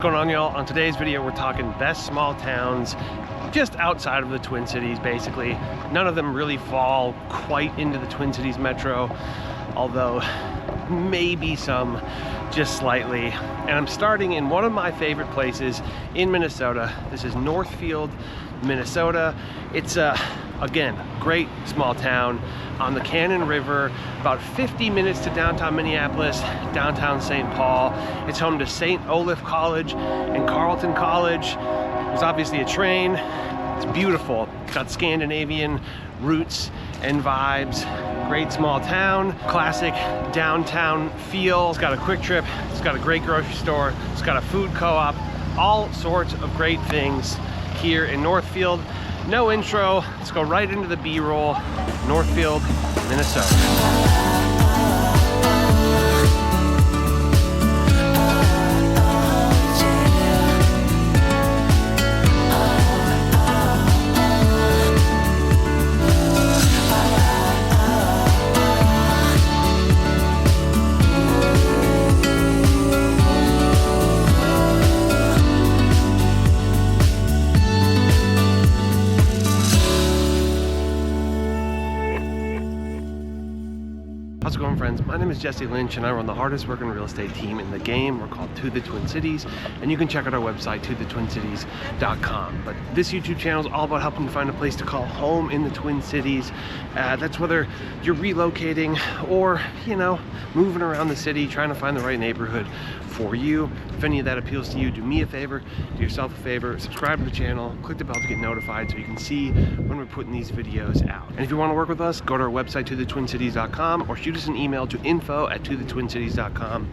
What's going on, y'all? On today's video, we're talking best small towns just outside of the Twin Cities, basically. None of them really fall quite into the Twin Cities metro, although maybe some just slightly. And I'm starting in one of my favorite places in Minnesota. This is Northfield, Minnesota. It's again, great small town on the Cannon River, about 50 minutes to downtown Minneapolis, downtown St. Paul. It's home to St. Olaf College and Carleton College. There's obviously a train. It's beautiful. It's got Scandinavian roots and vibes. Great small town, classic downtown feel. It's got a quick trip. It's got a great grocery store. It's got a food co-op. All sorts of great things here in Northfield. No intro, let's go right into the B-roll. Northfield, Minnesota. How's it going, friends? My name is Jesse Lynch and I run the hardest working real estate team in the game. We're called To The Twin Cities, and you can check out our website, tothetwincities.com. But this YouTube channel is all about helping you find a place to call home in the Twin Cities. That's whether you're relocating or, you know, moving around the city, trying to find the right neighborhood for you. If any of that appeals to you, do me a favor, do yourself a favor, subscribe to the channel, click the bell to get notified so you can see when we're putting these videos out. And if you want to work with us, go to our website, tothetwincities.com, or shoot us an email to info@tothetwincities.com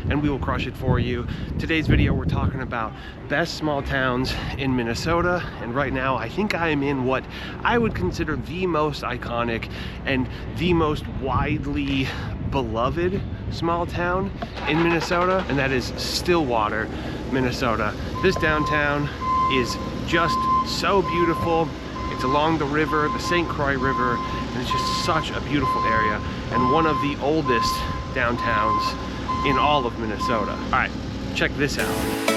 and we will crush it for you. Today's video, we're talking about best small towns in Minnesota, and right now I think I am in what I would consider the most iconic and the most widely beloved small town in Minnesota, and that is Stillwater, Minnesota. This downtown is just so beautiful. It's along the river, the St. Croix River, and it's just such a beautiful area and one of the oldest downtowns in all of Minnesota. All right, check this out.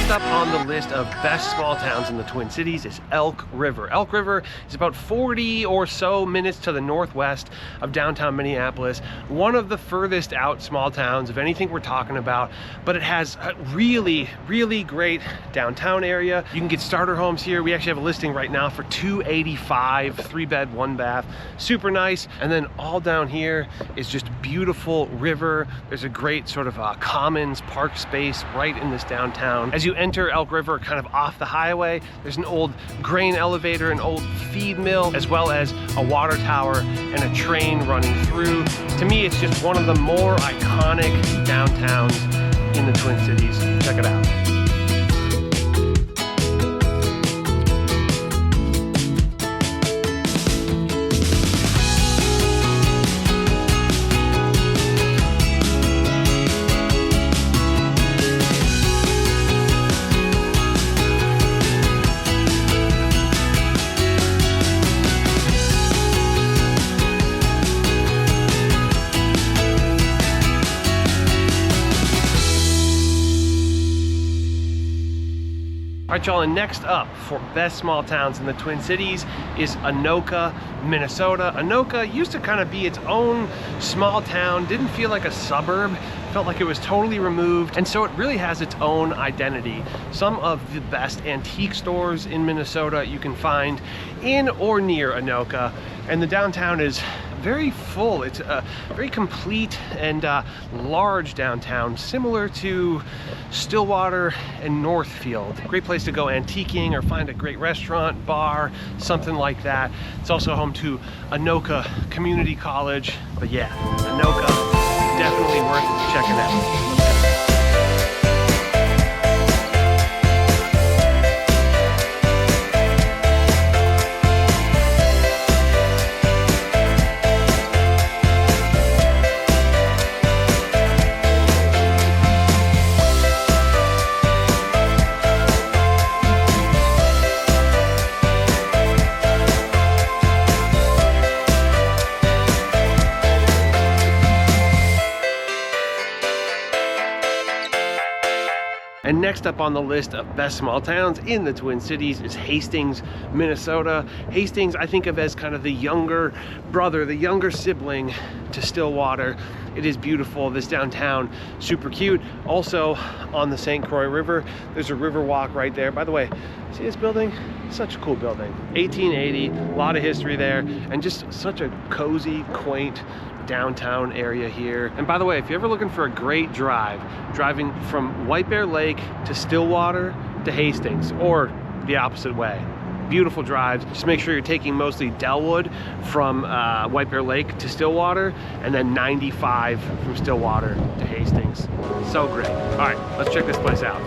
Up on the list of best small towns in the Twin Cities is Elk River. Elk River is about 40 or so minutes to the northwest of downtown Minneapolis. One of the furthest out small towns of anything we're talking about, but it has a really, really great downtown area. You can get starter homes here. We actually have a listing right now for $285, 3-bed, 1-bath, super nice. And then all down here is just beautiful river. There's a great sort of commons park space right in this downtown. As you enter Elk River, kind of off the highway, there's an old grain elevator, an old feed mill, as well as a water tower and a train running through. To me, it's just one of the more iconic downtowns in the Twin Cities. Check it out. All right, y'all, and next up for best small towns in the Twin Cities is Anoka, Minnesota. Anoka used to kind of be its own small town, didn't feel like a suburb, felt like it was totally removed, and so it really has its own identity. Some of the best antique stores in Minnesota you can find in or near Anoka, and the downtown is very full. It's a very complete and large downtown, similar to Stillwater and Northfield. Great place to go antiquing or find a great restaurant, bar, something like that. It's also home to Anoka Community College. But yeah, Anoka, definitely worth checking out. And next up on the list of best small towns in the Twin Cities is Hastings, Minnesota. Hastings I think of as kind of the younger brother, the younger sibling to Stillwater. It is beautiful. This downtown, super cute. Also on the St. Croix River, there's a river walk right there. By the way, see this building? Such a cool building. 1880, a lot of history there, and just such a cozy, quaint downtown area here. And by the way, if you're ever looking for a great drive, driving from White Bear Lake to Stillwater to Hastings, or the opposite way, beautiful drives. Just make sure you're taking mostly Delwood from White Bear Lake to Stillwater, and then 95 from Stillwater to Hastings. So great. All right, let's check this place out.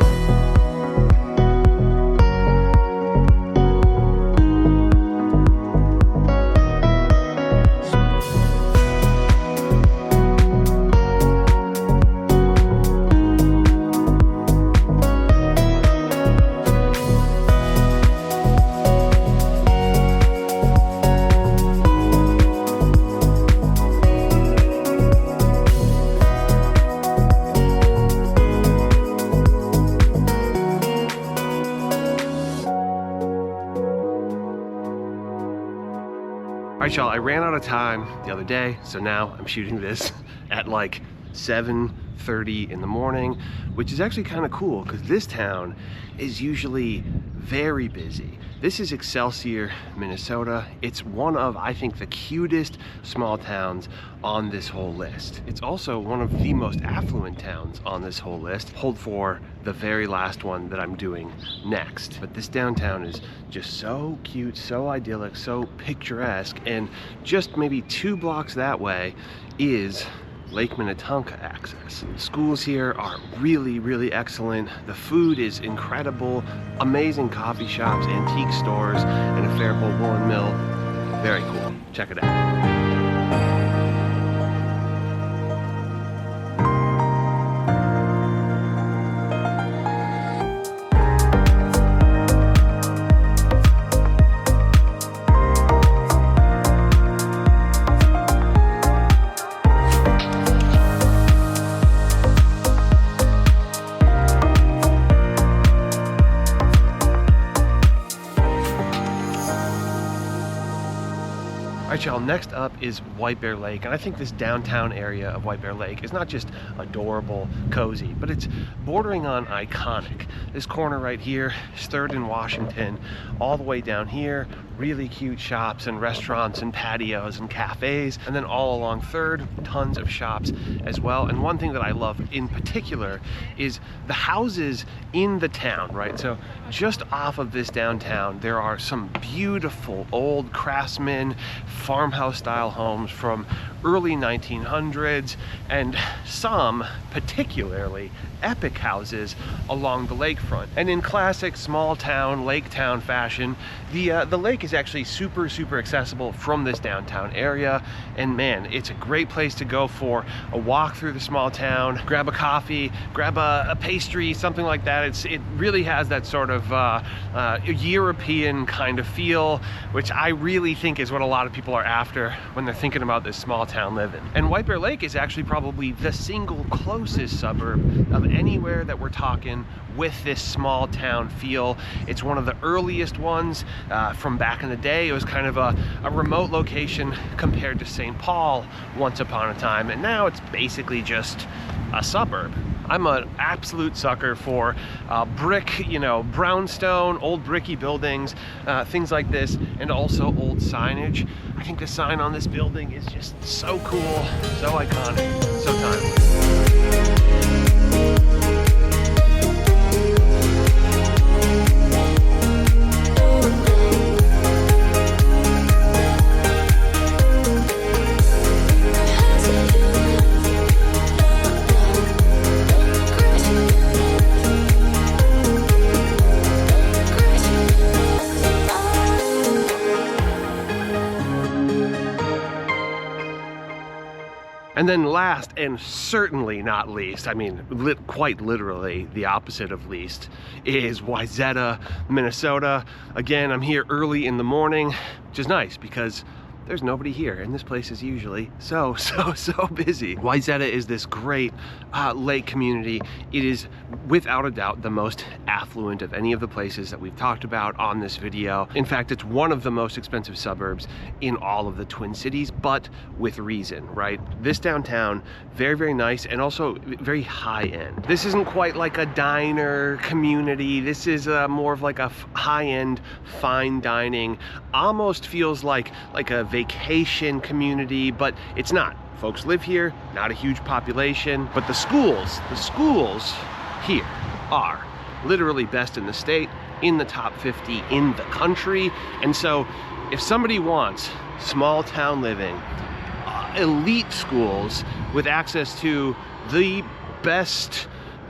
All right, y'all, I ran out of time the other day, so now I'm shooting this at like 7:30 in the morning, which is actually kind of cool because this town is usually very busy. This is Excelsior, Minnesota. It's one of, I think, the cutest small towns on this whole list. It's also one of the most affluent towns on this whole list. Hold for the very last one that I'm doing next. But this downtown is just so cute, so idyllic, so picturesque, and just maybe 2 blocks that way is Lake Minnetonka access. Schools here are really, really excellent. The food is incredible. Amazing coffee shops, antique stores, and a Faribault woolen mill. Very cool. Check it out. Alright y'all, next up is White Bear Lake, and I think this downtown area of White Bear Lake is not just adorable, cozy, but it's bordering on iconic. This corner right here is 3rd and Washington, all the way down here, really cute shops and restaurants and patios and cafes, and then all along 3rd, tons of shops as well. And one thing that I love in particular is the houses in the town, right? So just off of this downtown, there are some beautiful old craftsman farmhouse style homes from early 1900s, and some particularly epic houses along the lakefront. And in classic small town, lake town fashion, the lake is actually super accessible from this downtown area. And man, it's a great place to go for a walk through the small town, grab a coffee, grab a pastry, something like that. It really has that sort of European kind of feel, which I really think is what a lot of people are after when they're thinking about this small town living. And White Bear Lake is actually probably the single closest suburb of anywhere that we're talking with this small town feel. It's one of the earliest ones from back in the day. It was kind of a remote location compared to St. Paul once upon a time, and now it's basically just a suburb. I'm an absolute sucker for brick, brownstone, old bricky buildings, things like this, and also old signage. I think the sign on this building is just so cool, so iconic, so timeless. And then last and certainly not least, I mean, quite literally the opposite of least, is Wayzata, Minnesota. Again, I'm here early in the morning, which is nice because there's nobody here, and this place is usually so busy. Wayzata is this great lake community. It is without a doubt the most affluent of any of the places that we've talked about on this video. In fact, it's one of the most expensive suburbs in all of the Twin Cities, but with reason, right? This downtown, very nice, and also very high end. This isn't quite like a diner community. This is more of like a high-end fine dining, almost feels like a vacation community, but it's not. Folks live here, not a huge population, but the schools here are literally best in the state, in the top 50 in the country. And so if somebody wants small town living, elite schools with access to the best,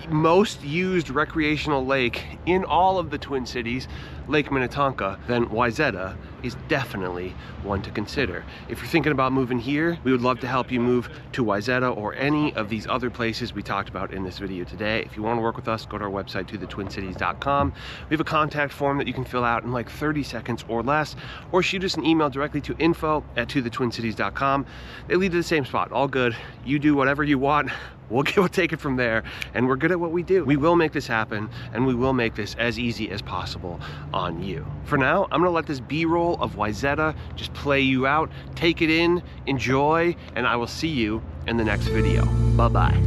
most used recreational lake in all of the Twin Cities, Lake Minnetonka, then Wayzata is definitely one to consider. If you're thinking about moving here, we would love to help you move to Wayzata or any of these other places we talked about in this video today. If you want to work with us, go to our website, tothetwincities.com. We have a contact form that you can fill out in like 30 seconds or less, or shoot us an email directly to info@tothetwincities.com. They lead to the same spot. All good. You do whatever you want. We'll take it from there, and we're good at what we do. We will make this happen, and we will make this as easy as possible on you. For now, I'm gonna let this B-roll of Wayzata just play you out. Take it in, enjoy, and I will see you in the next video. Bye-bye.